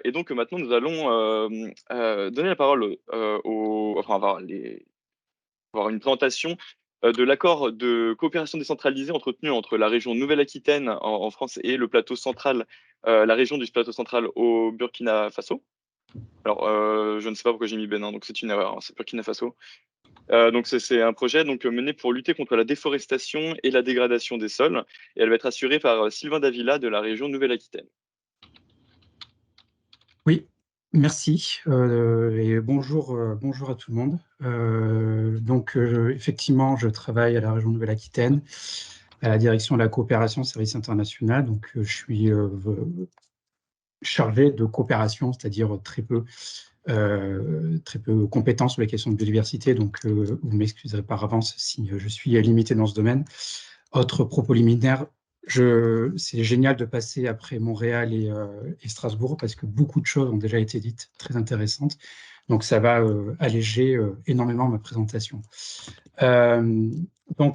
Et donc maintenant, nous allons donner la parole enfin, avoir une présentation de l'accord de coopération décentralisée entretenu entre la région Nouvelle-Aquitaine en France et le plateau central, la région du plateau central au Burkina Faso. Alors, je ne sais pas pourquoi j'ai mis Bénin, donc c'est une erreur, hein, c'est Burkina Faso. Donc c'est un projet donc mené pour lutter contre la déforestation et la dégradation des sols, et elle va être assurée par Sylvain Davila de la région Nouvelle-Aquitaine. Oui, merci et bonjour, bonjour à tout le monde. Effectivement, je travaille à la région Nouvelle-Aquitaine, à la direction de la coopération service international. Je suis chargé de coopération, c'est-à-dire très peu compétent sur les questions de biodiversité. Vous m'excuserez par avance si je suis limité dans ce domaine. Autre propos liminaire, c'est génial de passer après Montréal et Strasbourg parce que beaucoup de choses ont déjà été dites, très intéressantes. Donc, ça va alléger énormément ma présentation.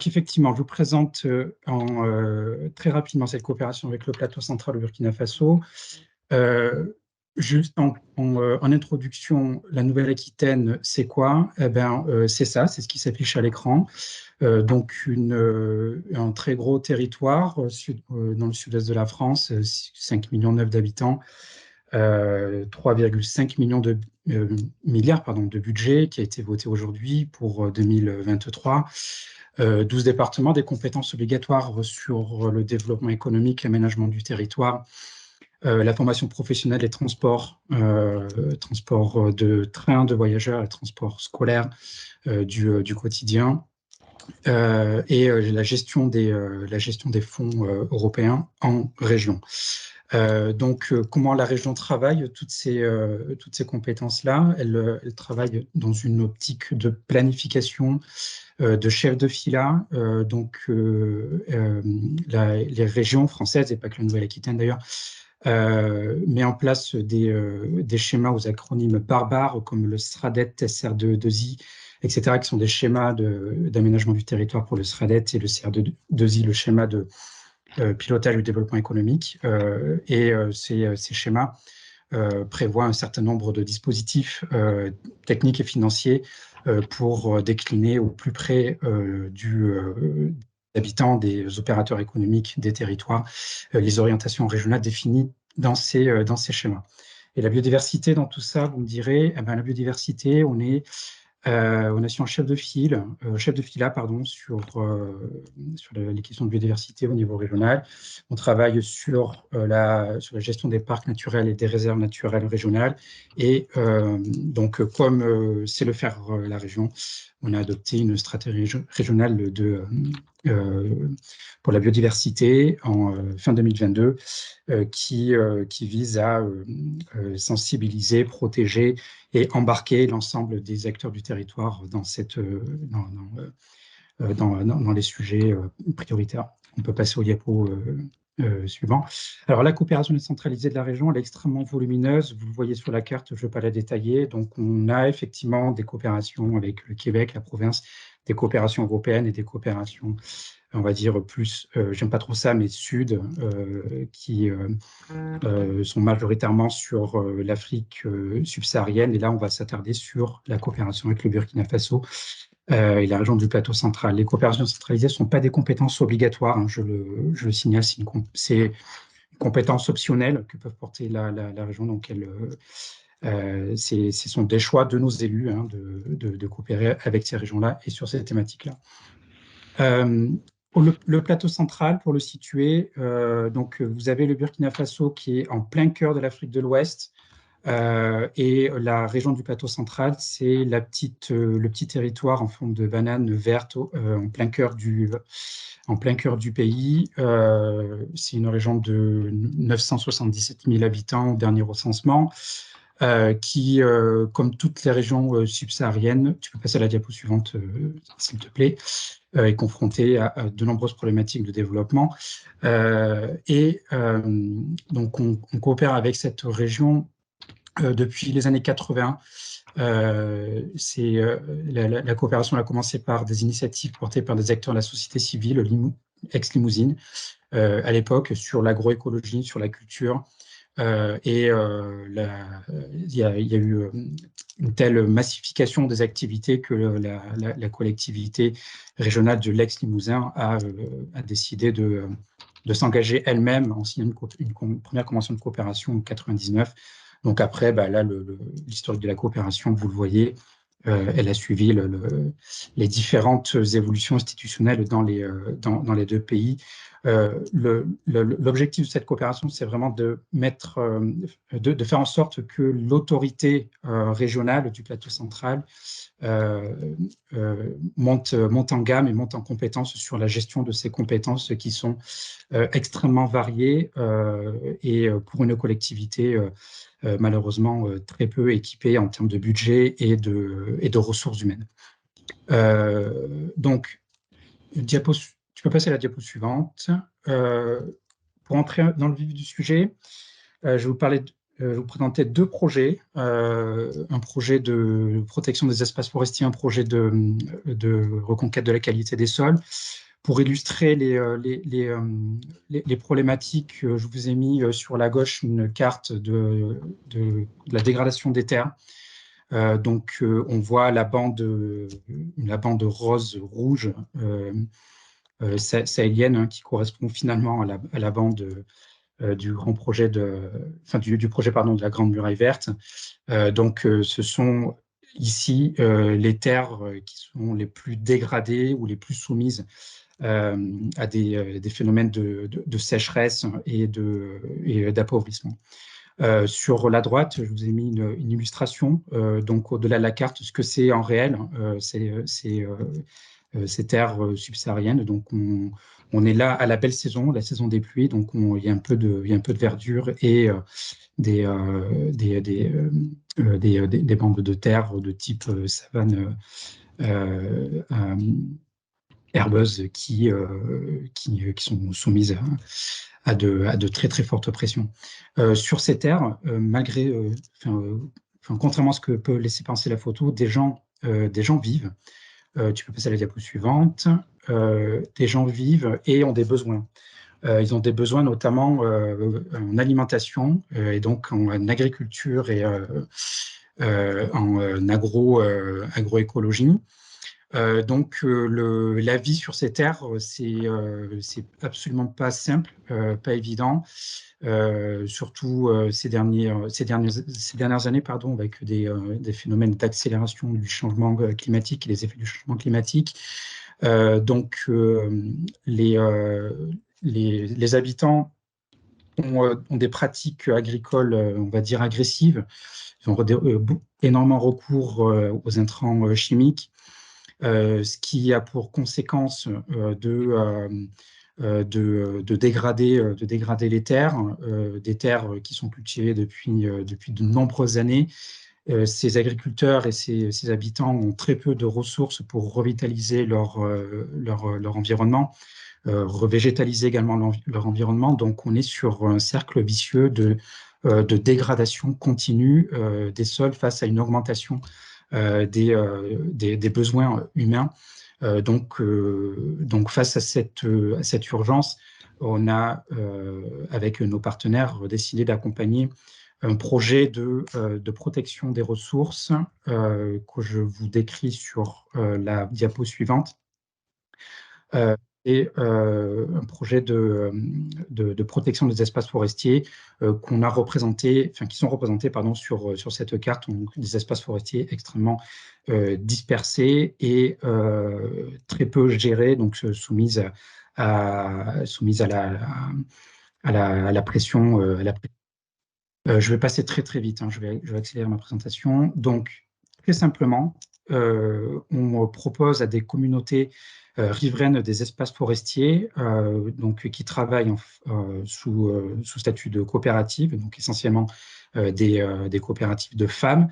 Effectivement, je vous présente très rapidement cette coopération avec le plateau central au Burkina Faso. Juste en introduction, la Nouvelle-Aquitaine, c'est quoi? C'est ça, c'est ce qui s'affiche à l'écran. Un très gros territoire dans le sud-est de la France, 5,9 millions d'habitants, 3,5 millions de milliards de budget qui a été voté aujourd'hui pour 2023. 12 départements, des compétences obligatoires sur le développement économique, l'aménagement du territoire, la formation professionnelle, les transports, transport de train, de voyageurs, les transports scolaires du quotidien, la gestion des fonds européens en région. Comment la région travaille toutes ces compétences-là? Elle travaille dans une optique de planification, de chef de fila. Les régions françaises, et pas que la Nouvelle-Aquitaine d'ailleurs, met en place des schémas aux acronymes barbares comme le SRADET, SR2I, etc., qui sont des schémas d'aménagement du territoire pour le SRADET, et le CR2I, le schéma de pilotage du développement économique. Ces schémas prévoient un certain nombre de dispositifs techniques et financiers pour décliner au plus près des habitants, des opérateurs économiques, des territoires, les orientations régionales définies dans ces schémas. Et la biodiversité dans tout ça, vous me direz, la biodiversité, on est sur un chef de fila, sur les questions de biodiversité au niveau régional. On travaille sur la gestion des parcs naturels et des réserves naturelles régionales. Comme c'est le faire la région, on a adopté une stratégie régionale pour la biodiversité en fin 2022 qui vise à sensibiliser, protéger et embarquer l'ensemble des acteurs du territoire dans les sujets prioritaires. On peut passer au diapo suivant. Alors, la coopération décentralisée de la région, elle est extrêmement volumineuse. Vous le voyez sur la carte, je ne vais pas la détailler. Donc, on a effectivement des coopérations avec le Québec, la province, des coopérations européennes et des coopérations, on va dire, plus, j'aime pas trop ça, mais sud, qui sont majoritairement sur l'Afrique subsaharienne. Et là, on va s'attarder sur la coopération avec le Burkina Faso et la région du plateau central. Les coopérations centralisées ne sont pas des compétences obligatoires, hein, je le signale, c'est une compétence optionnelle que peuvent porter la région. Donc, ce sont des choix de nos élus, hein, de coopérer avec ces régions-là et sur ces thématiques-là. Le plateau central, pour le situer, vous avez le Burkina Faso qui est en plein cœur de l'Afrique de l'Ouest, et la région du plateau central, c'est le petit territoire en forme de banane verte en plein cœur du pays. C'est une région de 977 000 habitants au dernier recensement, qui, comme toutes les régions subsahariennes, tu peux passer à la diapo suivante, s'il te plaît, est confrontée à de nombreuses problématiques de développement. On coopère avec cette région depuis les années 80. La coopération a commencé par des initiatives portées par des acteurs de la société civile, ex-Limousine, à l'époque, sur l'agroécologie, sur la culture, Il y a eu une telle massification des activités que la collectivité régionale de l'Aix-Limousin a décidé de s'engager elle-même en signant une première convention de coopération en 99. Donc après, bah, là, l'historique de la coopération, vous le voyez, elle a suivi les différentes évolutions institutionnelles dans les deux pays. L'objectif de cette coopération, c'est vraiment de faire en sorte que l'autorité régionale du plateau central monte en gamme et monte en compétence sur la gestion de ces compétences qui sont extrêmement variées et pour une collectivité malheureusement très peu équipée en termes de budget et de ressources humaines. Donc, tu peux passer à la diapo suivante. Pour entrer dans le vif du sujet, je vais vous présenter deux projets. Un projet de protection des espaces forestiers, un projet de reconquête de la qualité des sols. Pour illustrer les problématiques, je vous ai mis sur la gauche une carte de la dégradation des terres. On voit la bande rose-rouge sahélienne hein, qui correspond finalement à la bande du grand projet du projet pardon, de la Grande Muraille Verte. Ce sont ici les terres qui sont les plus dégradées ou les plus soumises à des phénomènes de sécheresse et d'appauvrissement. Sur la droite, je vous ai mis une illustration, donc au-delà de la carte, ce que c'est en réel, ces terres subsahariennes. Donc, on est là à la belle saison, la saison des pluies, donc il y a un peu de verdure et des bandes de terre de type savane herbeuses qui sont soumises à de très très fortes pressions. Sur ces terres, contrairement à ce que peut laisser penser la photo, des gens vivent. Tu peux passer à la diapo suivante. Des gens vivent et ont des besoins. Ils ont des besoins notamment en alimentation et donc en agriculture et en agroécologie. La vie sur ces terres, c'est absolument pas simple, pas évident, surtout ces dernières années, pardon, avec des phénomènes d'accélération du changement climatique et les effets du changement climatique. Les habitants ont des pratiques agricoles, on va dire, agressives. Ils ont énormément recours aux intrants chimiques. Ce qui a pour conséquence de dégrader les terres, des terres qui sont cultivées depuis de nombreuses années. Ces agriculteurs et ces habitants ont très peu de ressources pour revitaliser leur environnement, revégétaliser également leur environnement. Donc, on est sur un cercle vicieux de dégradation continue des sols face à une augmentation des besoins humains. Donc, face à cette urgence, on a, avec nos partenaires, décidé d'accompagner un projet de protection des ressources que je vous décris sur la diapo suivante. Et un projet de protection des espaces forestiers qui sont représentés sur cette carte, donc des espaces forestiers extrêmement dispersés et très peu gérés, donc soumises à la pression. Je vais passer très très vite, hein, je vais accélérer ma présentation. Donc, très simplement, on propose à des communautés riveraines des espaces forestiers qui travaillent sous statut de coopérative, donc essentiellement des coopératives de femmes,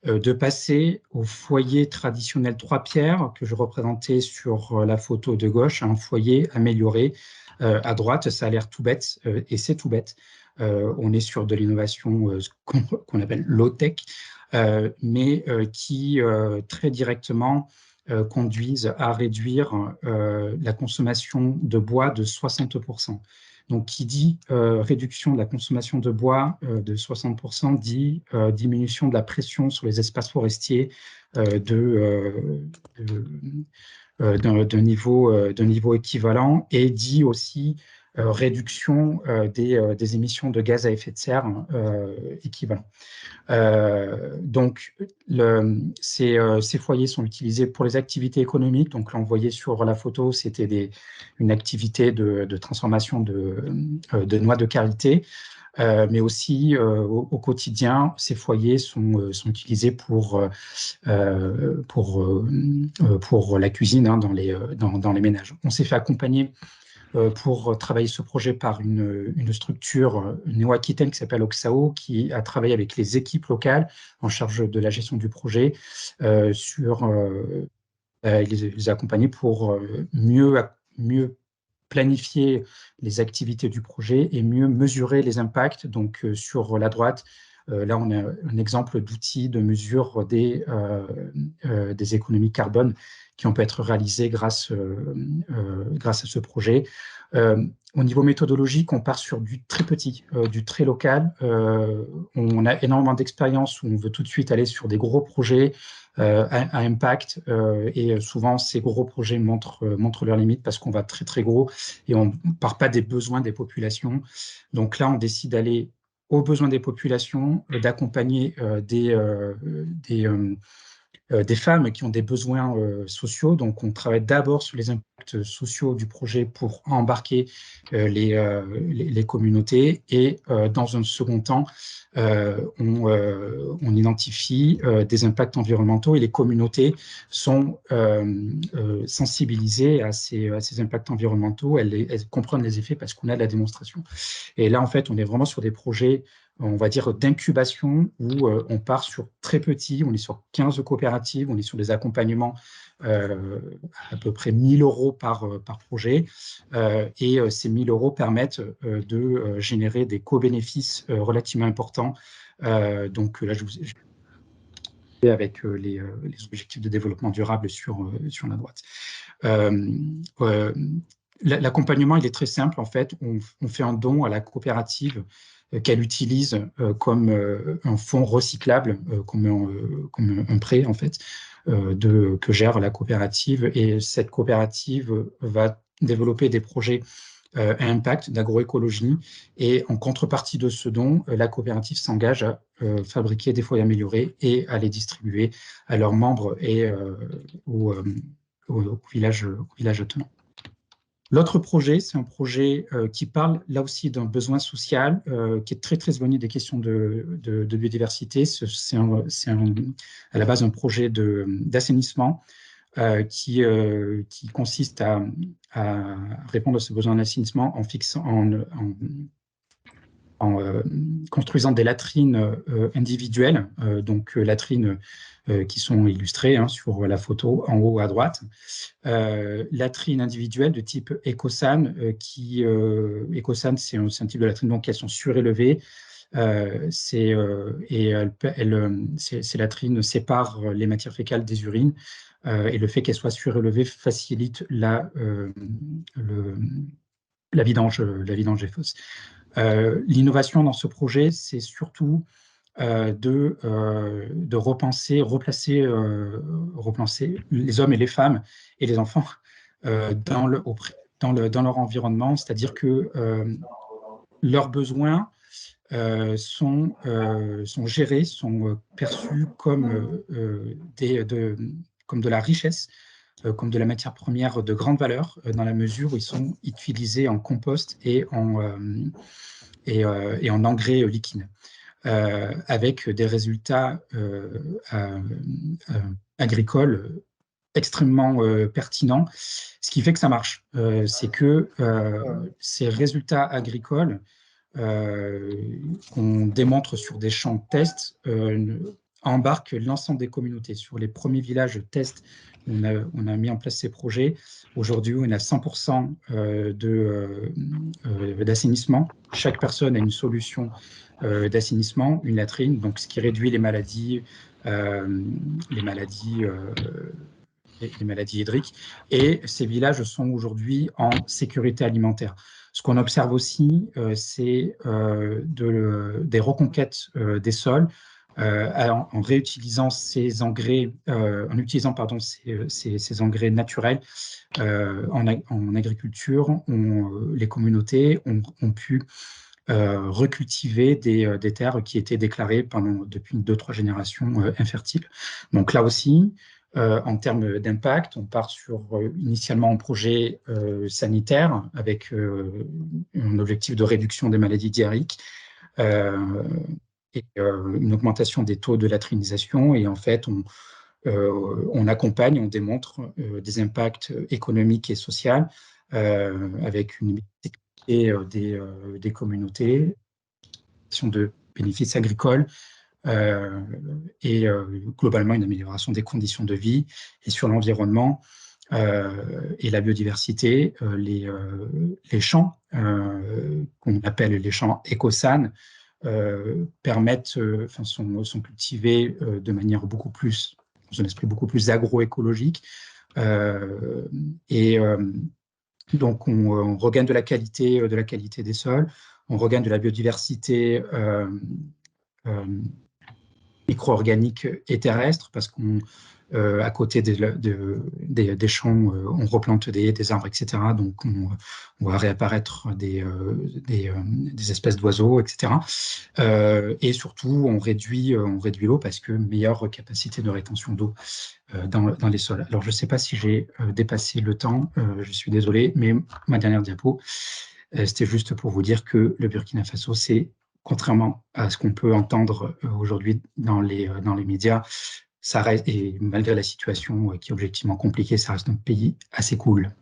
de passer au foyer traditionnel 3 pierres que je représentais sur la photo de gauche, un foyer amélioré. À droite, ça a l'air tout bête, et c'est tout bête. On est sur de l'innovation qu'on appelle low-tech, mais qui très directement conduisent à réduire la consommation de bois de 60%. Donc, qui dit réduction de la consommation de bois de 60%, dit diminution de la pression sur les espaces forestiers d'un niveau équivalent, et dit aussi réduction des émissions de gaz à effet de serre équivalent. Donc, ces foyers sont utilisés pour les activités économiques. Donc, là, on voyait sur la photo, c'était une activité de transformation de noix de karité. Mais aussi, au quotidien, ces foyers sont utilisés pour la cuisine, hein, dans les ménages. On s'est fait accompagner pour travailler ce projet par une structure néo-aquitaine qui s'appelle Oxao, qui a travaillé avec les équipes locales en charge de la gestion du projet les accompagner pour mieux planifier les activités du projet et mieux mesurer les impacts. Donc, sur la droite, là, on a un exemple d'outils de mesure des économies carbone qui ont pu être réalisées grâce à ce projet. Au niveau méthodologique, on part sur du très petit, du très local. On a énormément d'expérience où on veut tout de suite aller sur des gros projets à impact, et souvent ces gros projets montrent leurs limites parce qu'on va très très gros et on ne part pas des besoins des populations. Donc là, on décide d'aller aux besoins des populations, d'accompagner des femmes qui ont des besoins sociaux. Donc, on travaille d'abord sur les impacts sociaux du projet pour embarquer les communautés. Et dans un second temps, on identifie des impacts environnementaux et les communautés sont sensibilisées à ces impacts environnementaux. Elles comprennent les effets parce qu'on a de la démonstration. Et là, en fait, on est vraiment sur des projets, on va dire, d'incubation où on part sur très petit, on est sur 15 coopératives, on est sur des accompagnements à peu près 1 000 € par projet. Et ces 1 000 € permettent de générer des co-bénéfices relativement importants. Donc là, je avec les objectifs de développement durable sur la droite. L'accompagnement, il est très simple, en fait. On fait un don à la coopérative qu'elle utilise comme un fonds recyclable, comme un prêt, en fait, que gère la coopérative. Et cette coopérative va développer des projets à impact d'agroécologie. Et en contrepartie de ce don, la coopérative s'engage à fabriquer des foyers améliorés et à les distribuer à leurs membres et au village attenant. L'autre projet, c'est un projet qui parle là aussi d'un besoin social, qui est très très éloigné des questions de biodiversité. C'est à la base un projet d'assainissement qui consiste à répondre à ce besoin d'assainissement en construisant des latrines individuelles, donc latrines qui sont illustrées, hein, sur la photo en haut à droite. Latrines individuelles de type Ecosan, Ecosan, c'est un type de latrine, donc elles sont surélevées. Ces latrines séparent les matières fécales des urines, et le fait qu'elles soient surélevées facilite la vidange des fosses. L'innovation dans ce projet, c'est surtout de replacer les hommes et les femmes et les enfants dans leur environnement, c'est-à-dire que leurs besoins sont gérés, sont perçus comme de la richesse, comme de la matière première de grande valeur, dans la mesure où ils sont utilisés en compost et en engrais liquide, avec des résultats agricoles extrêmement pertinents. Ce qui fait que ça marche, c'est que ces résultats agricoles qu'on démontre sur des champs de test embarquent l'ensemble des communautés. Sur les premiers villages test, on a mis en place ces projets. Aujourd'hui, on a 100% d'assainissement. Chaque personne a une solution d'assainissement, une latrine, donc ce qui réduit les maladies hydriques. Et ces villages sont aujourd'hui en sécurité alimentaire. Ce qu'on observe aussi, c'est des reconquêtes des sols en réutilisant ces engrais, en utilisant pardon, ces engrais naturels en agriculture. Les communautés ont pu recultiver des terres qui étaient déclarées depuis 2-3 générations infertiles. Donc là aussi, en termes d'impact, on part sur initialement un projet sanitaire avec un objectif de réduction des maladies diarrhéiques et une augmentation des taux de latrinisation. Et en fait, on accompagne, on démontre des impacts économiques et sociaux avec une sécurité des communautés, de bénéfices agricoles et globalement une amélioration des conditions de vie. Et sur l'environnement et la biodiversité, les champs qu'on appelle les champs écosanes permettent, sont cultivés de manière beaucoup plus, dans un esprit beaucoup plus agroécologique. Et donc, on regagne de la qualité des sols, on regagne de la biodiversité micro-organique et terrestre, parce qu'à côté des champs, on replante des arbres, etc. Donc, on va réapparaître des espèces d'oiseaux, etc. Et surtout, on réduit l'eau parce que meilleure capacité de rétention d'eau dans les sols. Alors, je ne sais pas si j'ai dépassé le temps, je suis désolé, mais ma dernière diapo, c'était juste pour vous dire que le Burkina Faso, c'est, contrairement à ce qu'on peut entendre aujourd'hui dans les médias, ça reste, et malgré la situation qui est objectivement compliquée, ça reste un pays assez cool.